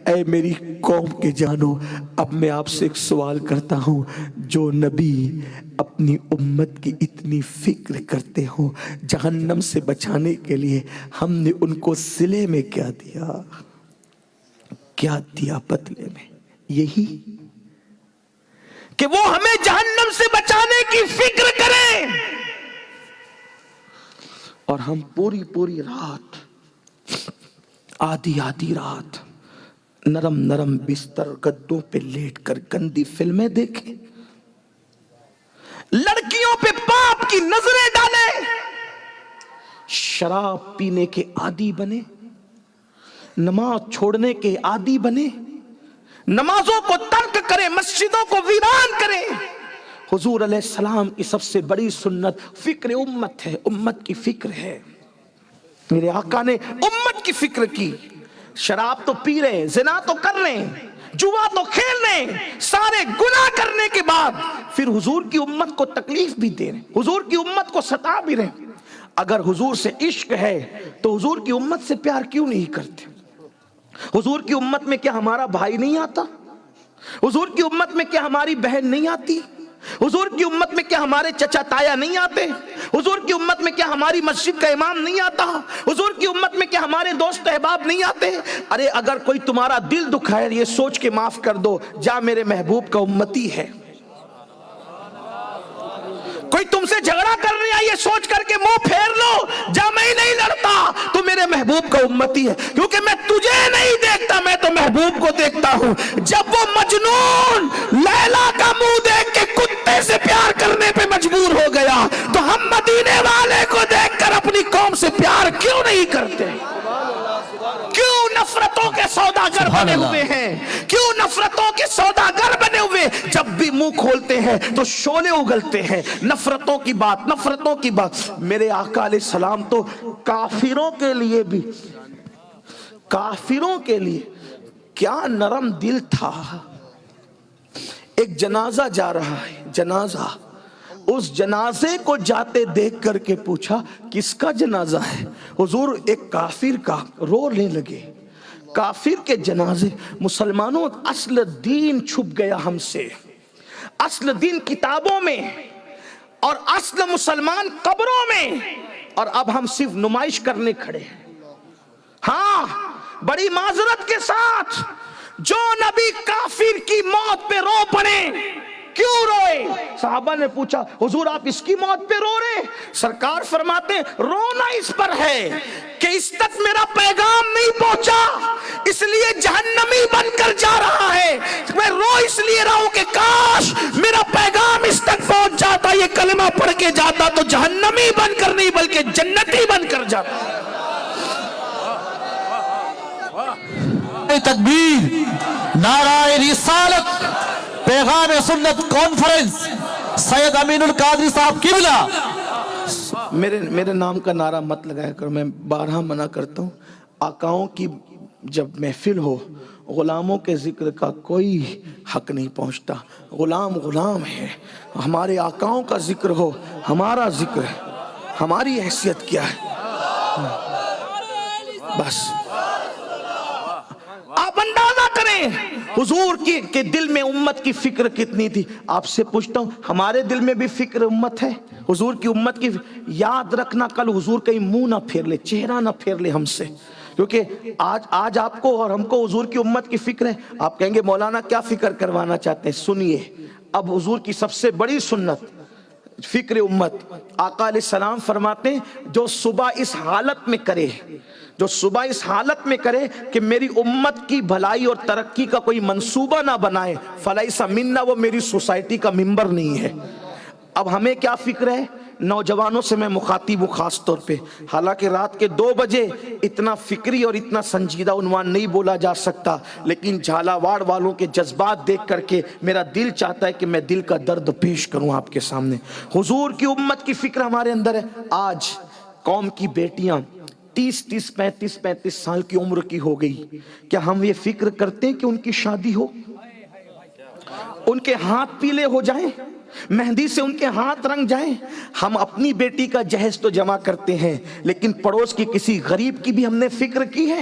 اے میری قوم کے جانو، اب میں آپ سے ایک سوال کرتا ہوں، جو نبی اپنی امت کی اتنی فکر کرتے ہوں جہنم سے بچانے کے لیے، ہم نے ان کو صلے میں کیا دیا؟ کیا دیا بدلے میں؟ یہی کہ وہ ہمیں جہنم سے بچانے کی فکر کریں، اور ہم پوری رات، آدھی رات نرم بستر گدوں پہ لیٹ کر گندی فلمیں دیکھیں، لڑکیوں پہ پاپ کی نظریں ڈالیں، شراب پینے کے عادی بنے، نماز چھوڑنے کے عادی بنے، نمازوں کو ترک کریں، مسجدوں کو ویران کریں۔ حضور علیہ السلام کی سب سے بڑی سنت فکر امت ہے، امت کی فکر ہے۔ میرے آقا نے امت کی فکر کی۔ شراب تو پی رہے، زنا تو کر رہے، جوا تو کھیل رہے، سارے گناہ کرنے کے بعد پھر حضور کی امت کو تکلیف بھی دے رہے، حضور کی امت کو ستا بھی رہے۔ اگر حضور سے عشق ہے تو حضور کی امت سے پیار کیوں نہیں کرتے؟ حضور کی امت میں کیا ہمارا بھائی نہیں آتا؟ حضور کی امت میں کیا ہماری بہن نہیں آتی؟ حضور کی امت میں کیا ہمارے چچا تایا نہیں آتے؟ حضور کی امت میں کیا ہماری مسجد کا امام نہیں آتا؟ حضور کی امت میں کیا ہمارے دوست احباب نہیں آتے؟ ارے اگر کوئی تمہارا دل دکھائے یہ سوچ کے معاف کر دو، جا میرے محبوب کا امتی ہے۔ کوئی تم سے جھگڑا کر رہا ہے یہ سوچ کر کے منہ پھیر لو، جا میں ہی نہیں لڑتا تو میرے محبوب کا امتی ہے، کیونکہ میں تجھے نہیں دیکھتا، میں تو محبوب کو دیکھتا ہوں۔ جب وہ مجنون لیلا کا منہ دیکھ کے کتے سے پیار کرنے پہ مجبور ہو گیا تو ہم مدینے والے کو دیکھ کر اپنی قوم سے پیار کیوں نہیں کرتے؟ کیوں نفرتوں کے سوداگر بنے ہوئے ہیں؟ کیوں نفرتوں کے سوداگر بنے ہوئے؟ جب بھی منہ کھولتے ہیں تو شعلے اگلتے ہیں، نفرتوں کی بات، نفرتوں کی بات۔ میرے آقا علیہ السلام تو کافروں کے لیے بھی، کافروں کے لیے کیا نرم دل تھا۔ ایک جنازہ جا رہا ہے، جنازہ، اس جنازے کو جاتے دیکھ کر کے پوچھا کس کا جنازہ ہے؟ حضور ایک کافر کا، رونے لگے۔ کافر کے جنازے، مسلمانوں اصل دین چھپ گیا ہم سے، اصل دین کتابوں میں اور اصل مسلمان قبروں میں، اور اب ہم صرف نمائش کرنے کھڑے ہیں۔ ہاں بڑی معذرت کے ساتھ، جو نبی کافر کی موت پہ رو پڑے، کیوں روئے؟ صحابہ نے پوچھا حضور آپ اس کی موت پہ رو رہے؟ سرکار فرماتے ہیں رونا اس پر ہے کہ اس تک میرا پیغام نہیں پہنچا، اس لیے جہنمی بن کر جا رہا ہے۔ میں رو اس لیے رہا ہوں کہ کاش میرا پیغام اس تک پہنچ جاتا، یہ کلمہ پڑھ کے جاتا تو جہنمی بن کر نہیں بلکہ جنتی بن کر جاتا۔ تکبیر، نعرہ رسالت، پیغام سنت کانفرنس، سید امین القادری صاحب قبلہ۔ میرے نام کا نعرہ مت لگایا کرو، میں بارہا منع کرتا ہوں۔ آقاؤں کی جب محفل ہو، غلاموں کے ذکر کا کوئی حق نہیں پہنچتا۔ غلام غلام ہے، ہمارے آقاؤں کا ذکر ہو، ہمارا ذکر ہے، ہماری حیثیت کیا ہے؟ بس آپ اندازہ کریں حضور کے دل میں امت کی فکر کتنی تھی۔ آپ سے پوچھتا ہوں ہمارے دل میں بھی فکر امت ہے؟ حضور کی امت کی یاد رکھنا، کل حضور کہیں منہ نہ پھیر لے، چہرہ نہ پھیر لے ہم سے، کیونکہ آج آپ کو اور ہم کو حضور کی امت کی فکر ہے۔ آپ کہیں گے مولانا کیا فکر کروانا چاہتے ہیں؟ سنیے، اب حضور کی سب سے بڑی سنت فکر امت، آقا علیہ السلام فرماتے ہیں جو صبح اس حالت میں کرے، جو صبح اس حالت میں کرے کہ میری امت کی بھلائی اور ترقی کا کوئی منصوبہ نہ بنائے، فلیس منا، وہ میری سوسائٹی کا ممبر نہیں ہے۔ اب ہمیں کیا فکر ہے؟ نوجوانوں سے میں مخاطب ہوں خاص طور پہ، حالانکہ رات کے 2 بجے اتنا فکری اور اتنا سنجیدہ عنوان نہیں بولا جا سکتا، لیکن جھالاواڑ والوں کے جذبات دیکھ کر کے میرا دل چاہتا ہے کہ میں دل کا درد پیش کروں آپ کے سامنے۔ حضور کی امت کی فکر ہمارے اندر ہے۔ آج قوم کی بیٹیاں 30 35 سال کی عمر کی ہو گئی، کیا ہم یہ فکر کرتے ہیں کہ ان کی شادی ہو، ان کے ہاتھ پیلے ہو جائیں، مہندی سے ان کے ہاتھ رنگ جائیں؟ ہم اپنی بیٹی کا جہیز تو جمع کرتے ہیں، لیکن پڑوس کی کسی غریب کی بھی ہم نے فکر کی ہے؟